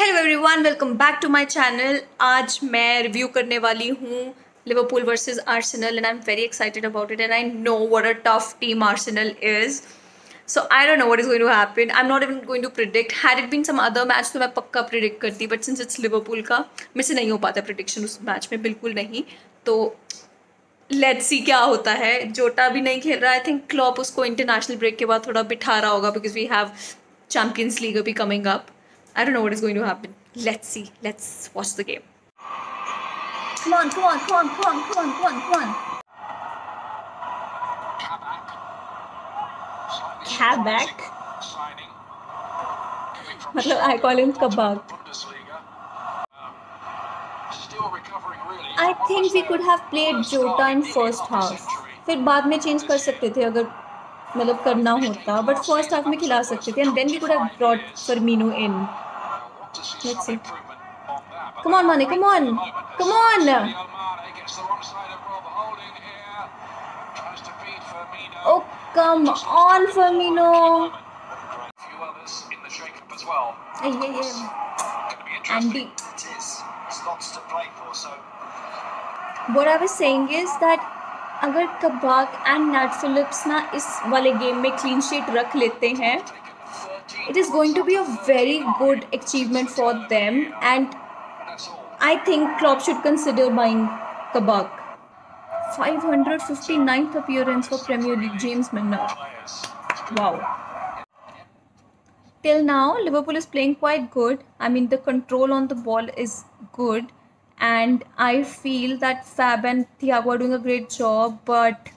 Hello everyone, welcome back to my channel. आज मैं review करने वाली हूँ Liverpool versus Arsenal and I am very excited about it and I know what a tough team Arsenal is. So I don't know what is going to happen. I am not even going to predict. Had it been some other match तो मैं पक्का predict करती, but since it's Liverpool का मेरे से नहीं हो पाता प्रिडिक्शन उस मैच में, बिल्कुल नहीं। तो लेट्स सी क्या होता है। जोटा भी नहीं खेल रहा। आई थिंक क्लॉप उसको इंटरनेशनल ब्रेक के बाद थोड़ा बिठा रहा होगा because we have Champions League अभी coming up. I don't know what is going to happen. Let's see. Let's watch the game. Come on, come on, come on, come on, come on, come on, come on. Kabak. मतलब I call him Kabak. I think we could have played Jota in first half. फिर बाद में change कर सकते थे अगर मतलब करना होता, बट फर्स्ट हाफ में खिला सकते थे and then we could have brought Firmino in. Let's see. Come on, Mane, come on. Come on. Oh, come on, Firmino. Hey, hey, hey. Andy. What I was saying is that अगर Kabak and NAT Philips ना इस वाले game में clean sheet रख लेते हैं, it is going to be a very good achievement for them, and I think Klopp should consider buying Kabak. 559th appearance for Premier League, James Milner. Wow. Till now, Liverpool is playing quite good. I mean, the control on the ball is good, and I feel that Fab and Thiago are doing a great job, but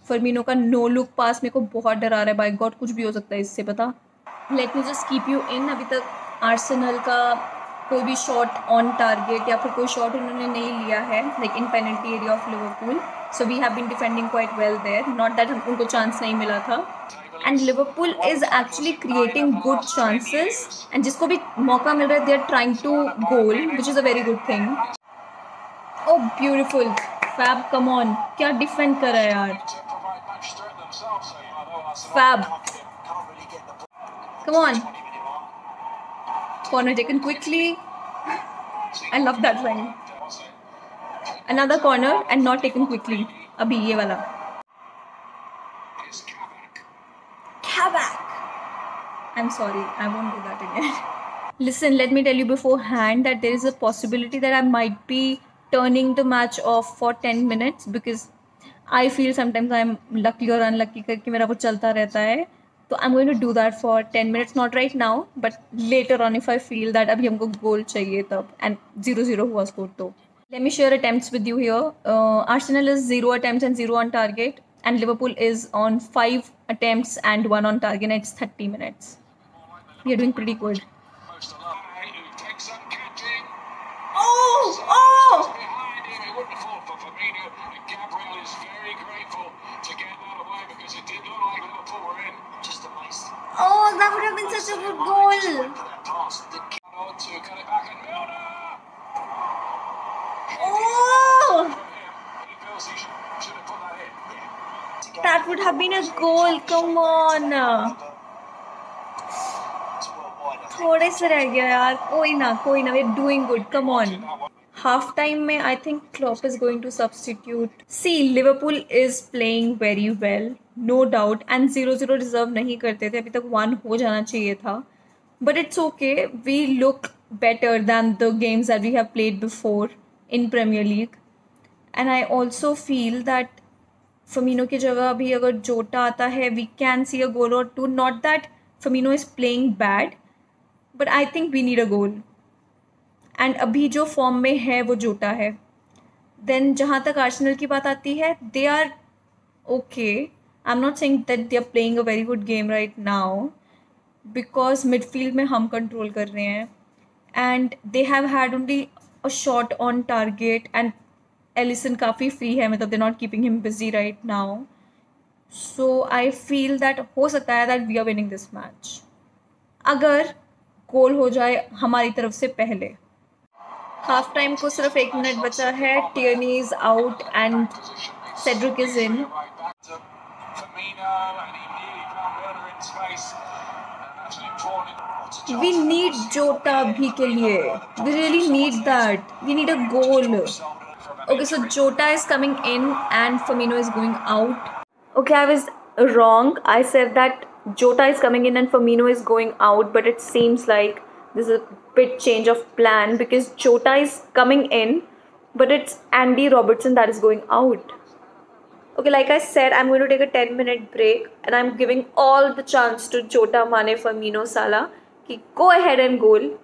Firmino का no look पास मेरे को बहुत डरा रहा है. Bye God कुछ भी हो सकता है इससे, पता. Let me just keep you in. अभी तक आर्सेनल का कोई भी शॉट ऑन टारगेट या फिर कोई शॉट उन्होंने नहीं लिया है, like in penalty area of Liverpool. So we have been defending quite well there. Not that उनको चांस नहीं मिला था. And Liverpool is actually creating good chances, and जिसको भी मौका मिल रहा है they are trying to goal, which is a very good thing. Oh beautiful. Fab come on, क्या डिफेंड कर रहा है यार. Fab. Come on. Corner taken quickly. I love that line. Another corner and not taken quickly. अभी ये वाला. Kabak. I'm sorry. I won't do that again. Listen, let me tell you beforehand that there is a possibility that I might be turning the match off for 10 minutes because I feel sometimes I'm lucky or unlucky करके मेरा वो चलता रहता है. तो I'm going to do that for 10 minutes, not right now, but later on if I feel that अभी हमको गोल चाहिए तब. And 0-0 हुआ स्कोर तो. Let me share attempts with you here. Arsenal is 0 attempts and 0 on target, and Liverpool is on 5 attempts and 1 on target, and it's 30 minutes. We are doing pretty good. Oh! Oh, that would have been such a good goal. Oh! That would have been a goal. Come on. थोड़े से रह गया यार. कोई ना. We're doing good. Come on. Half time में I think Klopp is going to substitute. See Liverpool is playing very well, no doubt, and 0-0 deserve नहीं करते थे. अभी तक 1 हो जाना चाहिए था, but it's okay. We look better than the games that we have played before in Premier League. And I also feel that Firmino की जगह अभी अगर जोटा आता है we can see a goal और two. Not that Firmino is playing bad, but I think we need a goal. And अभी जो फॉर्म में है वो जोटा है. देन जहाँ तक आर्सेनल की बात आती है, they are okay. I am not saying that they are playing a very good game right now because midfield में हम कंट्रोल कर रहे हैं, and they have had only a shot on target, and Alisson काफ़ी free है, मतलब they not keeping him busy right now. So I feel that हो सकता है that we are winning this match अगर गोल हो जाए हमारी तरफ से पहले. हाफ टाइम को सिर्फ 1 मिनट बचा है. Tierney is out and Cedric is in. We need Jota abhi ke liye. We really need that. We need a goal. Okay, so Jota is coming in and Firmino is going out. Okay, I was wrong. I said that Jota is coming in and Firmino is going out, but it seems like there's a bit change of plan because Jota is coming in, but it's Andy Robertson that is going out. Okay, like I said, I'm going to take a 10-minute break and I'm giving all the chance to Jota, Mane, Firmino, Salah. Go ahead and goal.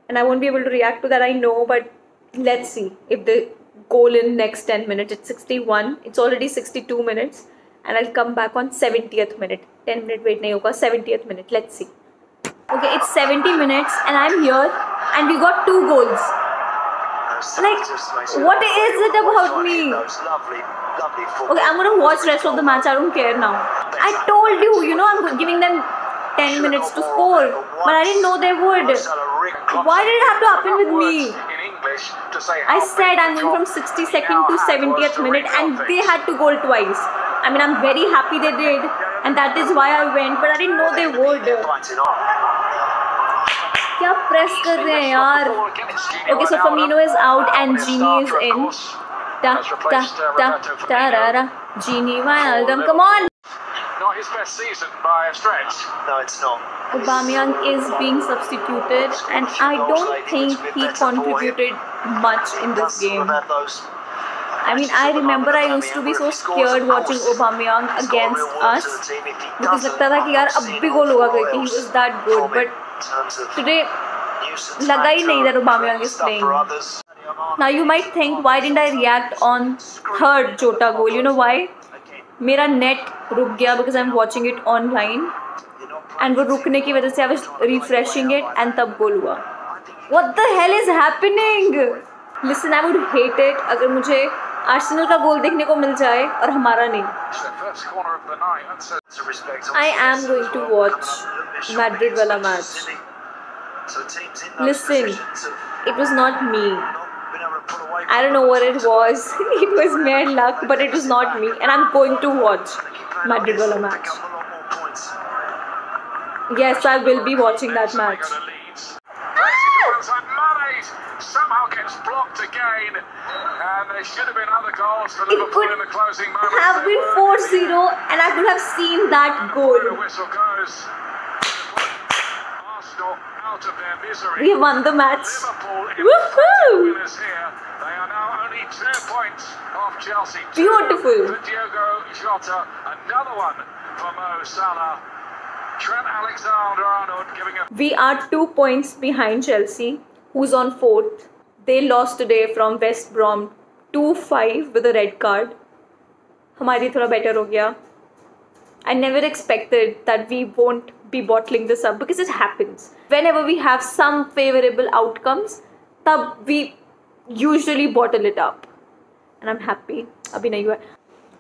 And I won't be able to react to that, I know, but let's see if they goal in next 10 minutes. It's 61. It's already 62 minutes. And I'll come back on 70th minute. 10-minute wait nahi hoga. 70th minute. Let's see. Okay, it's 70 minutes and I'm here and we got 2 goals. Like, what is it about me? Okay, I'm gonna watch rest of the match. I don't care now. I told you, you know, I'm giving them 10 minutes to score, but I didn't know they would. Why did it have to happen with me? I said I'm going from 62nd to 70th minute and they had to goal twice. I mean, I'm very happy they did and that is why I went, but I didn't know they would. क्या press कर रहे हैं यार? Okay, so Firmino is out and Gini is in. Gini, Wijnaldum, come on! Not his best season by a stretch. No, it's not. Aubameyang is being substituted and I don't think he contributed much in this game. I mean, I remember I used to be so scared watching Aubameyang against us because लगता था कि यार अब भी गोल होगा करके, he was that good. But today, लगा ही नहीं that Aubameyang is playing. Now you might think, why didn't I react on third Jota goal? You know why? मेरा net रुक गया because I'm watching it online and वो रुकने की वजह से I was refreshing it and तब गोल हुआ. What the hell is happening? Listen, I would hate it अगर मुझे आर्सेनल का गोल देखने को मिल जाए और हमारा नहीं. I am going to watch Madrid वाला match. Listen, it was not me. I don't know what it was. It was mere luck, but it was not me. And I'm going to watch Madrid wala match. Yes, I will be watching that match. Somehow gets blocked again, and there should have been other goals for Liverpool in the closing moments. Have been 4-0, and I could have seen that goal. The whistle goes. Arsenal out of their misery. We won the match. Woohoo! Winners here. They are now only 2 points off Chelsea. Beautiful. For Diogo Jota, another one for Mo Salah. Trent Alexander-Arnold giving a. We are 2 points behind Chelsea, who's on 4th. They lost today from West Brom 2-5 with a red card. हमारी थोड़ा better हो गया. I never expected that we won't be bottling this up because it happens. Whenever we have some favorable outcomes, तब we usually bottle it up. And I'm happy. अभी नहीं हुआ.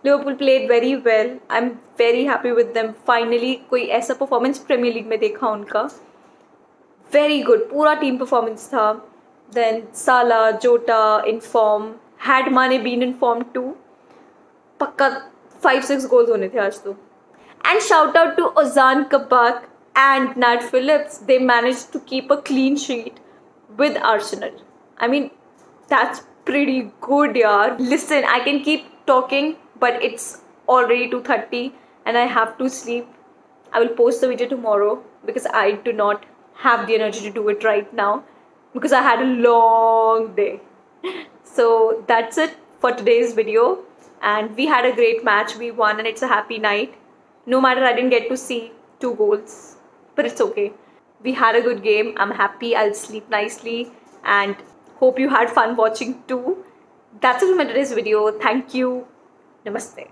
Liverpool played very well. I'm very happy with them. Finally, कोई ऐसा performance Premier League में देखा उनका. Very good. पूरा team performance था. Then Salah, Jota in form. Had Mane been in form too, पक्का 5-6 goals होने थे आज तो. And shout out to Ozan Kabak and Nat Phillips. They managed to keep a clean sheet with Arsenal. I mean, that's pretty good, yaar. Listen, I can keep talking, but it's already 2:30 and I have to sleep. I will post the video tomorrow because I do not have the energy to do it right now because I had a long day. So that's it for today's video, and we had a great match. We won and it's a happy night. No matter I didn't get to see 2 goals, but it's okay. We had a good game. I'm happy. I'll sleep nicely and hope you had fun watching too. That's it for my today's video. Thank you. Namaste.